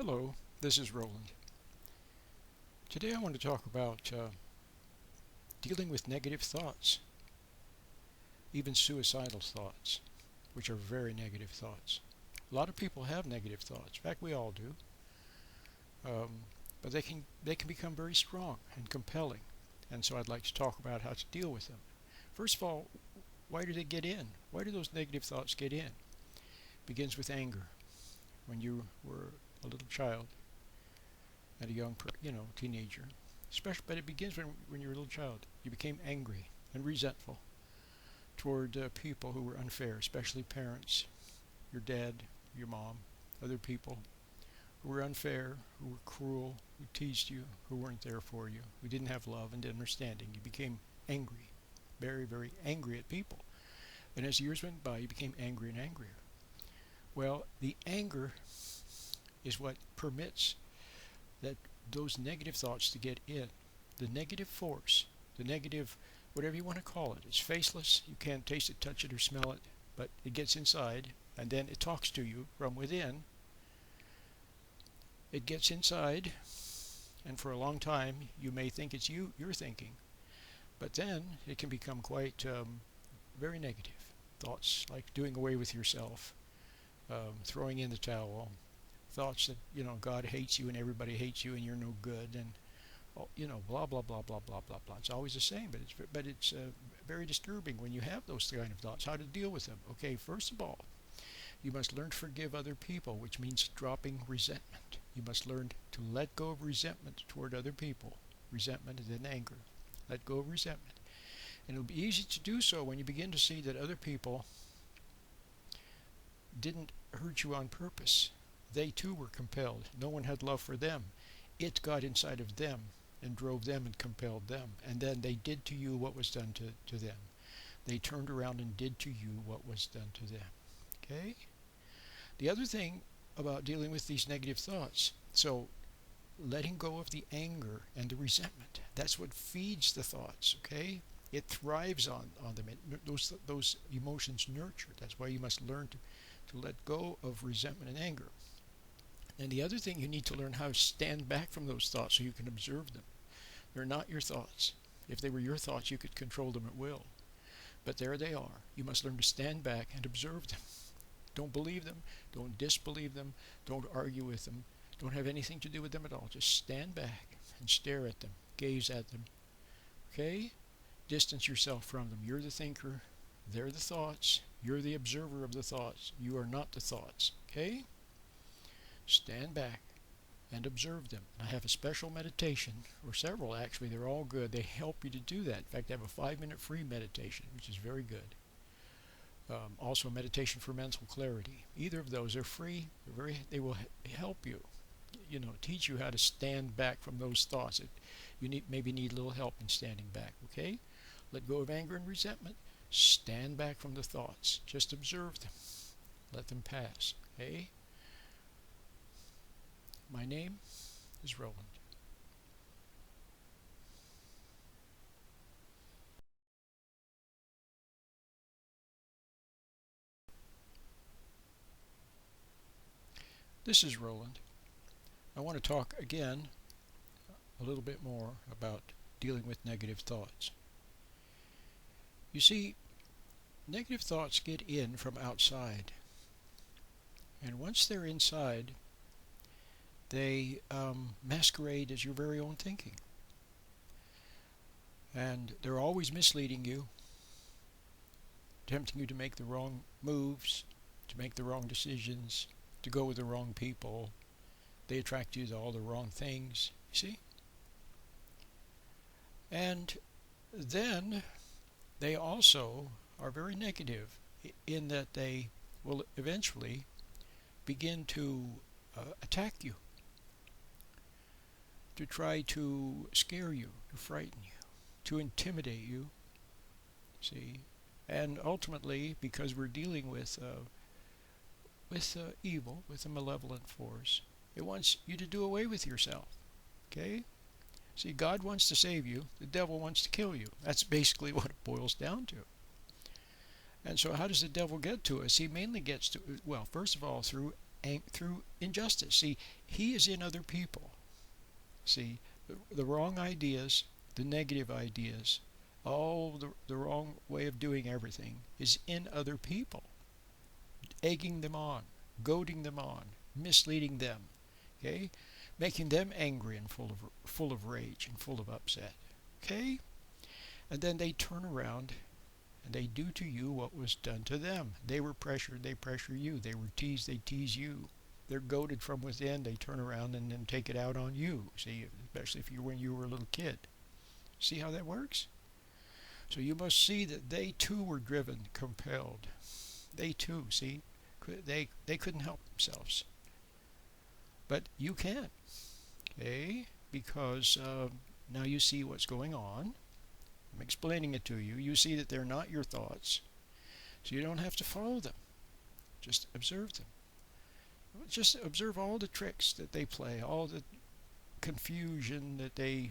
Hello, this is Roland. Today I want to talk about dealing with negative thoughts, even suicidal thoughts, which are very negative thoughts. A lot of people have negative thoughts. In fact, we all do. Um, but they can become very strong and compelling. And so I'd like to talk about how to deal with them. First of all, why do they get in? Why do those negative thoughts get in? It begins with anger. When you were a little child, and a teenager, especially, but it begins when you're a little child. You became angry and resentful toward people who were unfair, especially parents, your dad, your mom, other people who were unfair, who were cruel, who teased you, who weren't there for you, who didn't have love and understanding. You became angry, very, very angry at people. And as years went by, you became angry and angrier. Well, the anger is what permits that those negative thoughts to get in. The negative force, the negative, whatever you want to call it, it's faceless. You can't taste it, touch it, or smell it, but it gets inside, and then it talks to you from within. It gets inside, and for a long time you may think it's you're thinking, but then it can become quite very negative. Thoughts like doing away with yourself, throwing in the towel, thoughts that God hates you and everybody hates you and you're no good, and blah blah blah blah blah blah blah. It's always the same, but it's very disturbing when you have those kind of thoughts. How to deal with them? Okay, first of all, you must learn to forgive other people, which means dropping resentment. You must learn to let go of resentment toward other people. Resentment and then anger. Let go of resentment, and it'll be easy to do so when you begin to see that other people didn't hurt you on purpose. They too were compelled. No one had love for them. It got inside of them and drove them and compelled them. And then they did to you what was done to them. They turned around and did to you what was done to them. Okay? The other thing about dealing with these negative thoughts, so letting go of the anger and the resentment, that's what feeds the thoughts, okay? It thrives on them. Those emotions nurture. That's why you must learn to let go of resentment and anger. And the other thing, you need to learn how to stand back from those thoughts so you can observe them. They're not your thoughts. If they were your thoughts, you could control them at will. But there they are. You must learn to stand back and observe them. Don't believe them. Don't disbelieve them. Don't argue with them. Don't have anything to do with them at all. Just stand back and stare at them. Gaze at them. Okay? Distance yourself from them. You're the thinker. They're the thoughts. You're the observer of the thoughts. You are not the thoughts. Okay? Stand back and observe them. I have a special meditation, or several actually. They're all good. They help you to do that. In fact, I have a 5-minute free meditation, which is very good. Also a meditation for mental clarity. Either of those are free. They will help you, teach you how to stand back from those thoughts. You maybe need a little help in standing back, okay? Let go of anger and resentment. Stand back from the thoughts. Just observe them. Let them pass, okay? My name is Roland. This is Roland. I want to talk again a little bit more about dealing with negative thoughts. You see, negative thoughts get in from outside. And once they're inside, they masquerade as your very own thinking. And they're always misleading you, tempting you to make the wrong moves, to make the wrong decisions, to go with the wrong people. They attract you to all the wrong things, you see? And then they also are very negative in that they will eventually begin to attack you, to try to scare you, to frighten you, to intimidate you, see? And ultimately, because we're dealing with evil, with a malevolent force, it wants you to do away with yourself, okay? See, God wants to save you, the devil wants to kill you. That's basically what it boils down to. And so how does the devil get to us? He mainly gets to, well, first of all, through through injustice. See, he is in other people. See, the wrong ideas, the negative ideas, all the wrong way of doing everything is in other people, egging them on, goading them on, misleading them, okay, making them angry and full of rage and full of upset, okay, and then they turn around and they do to you what was done to them. They were pressured, they pressure you. They were teased, they tease you. They're goaded from within, they turn around and then take it out on you. See, especially if when you were a little kid. See how that works? So you must see that they too were driven, compelled. They too, see, they couldn't help themselves. But you can, okay? Because now you see what's going on. I'm explaining it to you. You see that they're not your thoughts. So you don't have to follow them. Just observe them. Just observe all the tricks that they play, all the confusion that they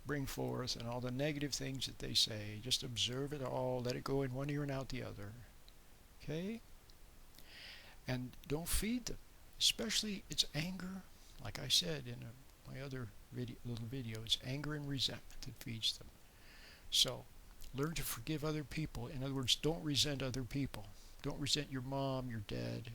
bring forth, and all the negative things that they say. Just observe it all. Let it go in one ear and out the other. Okay? And don't feed them. Especially it's anger. Like I said in my other little video, it's anger and resentment that feeds them. So, learn to forgive other people. In other words, don't resent other people. Don't resent your mom, your dad,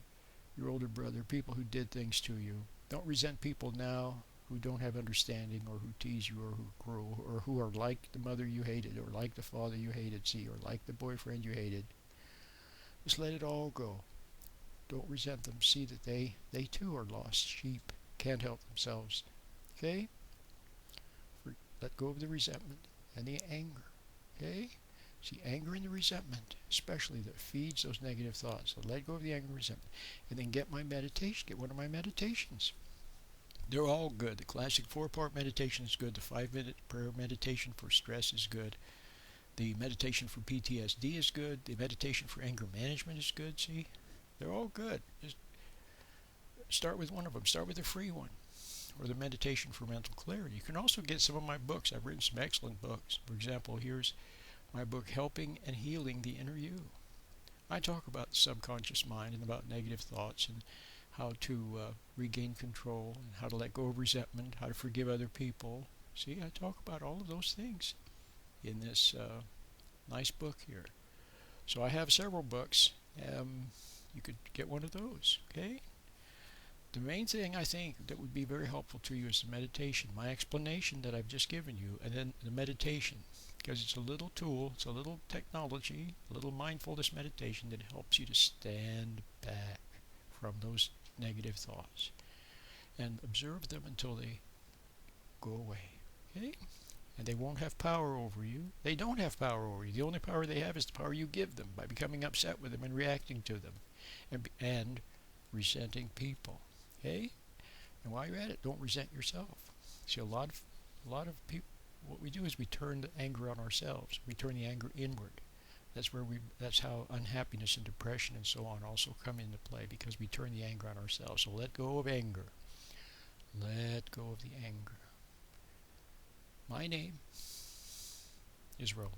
your older brother, people who did things to you. Don't resent people now who don't have understanding, or who tease you, or who are cruel, or who are like the mother you hated, or like the father you hated, see, or like the boyfriend you hated. Just let it all go. Don't resent them. See that they too are lost sheep, can't help themselves. Okay? Let go of the resentment and the anger. Okay? See, anger and the resentment, especially, that feeds those negative thoughts. So let go of the anger and resentment. And then get my meditation. Get one of my meditations. They're all good. The classic 4-part meditation is good. The 5-minute prayer meditation for stress is good. The meditation for PTSD is good. The meditation for anger management is good. See? They're all good. Just start with one of them. Start with a free one. Or the meditation for mental clarity. You can also get some of my books. I've written some excellent books. For example, here's my book, Helping and Healing the Inner You. I talk about the subconscious mind and about negative thoughts and how to regain control and how to let go of resentment, how to forgive other people. See, I talk about all of those things in this nice book here. So I have several books. You could get one of those, okay? The main thing I think that would be very helpful to you is the meditation, my explanation that I've just given you, and then the meditation, because it's a little tool, it's a little technology, a little mindfulness meditation that helps you to stand back from those negative thoughts and observe them until they go away, okay? And they won't have power over you. They don't have power over you. The only power they have is the power you give them by becoming upset with them and reacting to them and resenting people. Okay? And while you're at it, don't resent yourself. See, a lot of people, what we do is we turn the anger on ourselves. We turn the anger inward. That's how unhappiness and depression and so on also come into play, because we turn the anger on ourselves. So let go of anger. Let go of the anger. My name is Roland.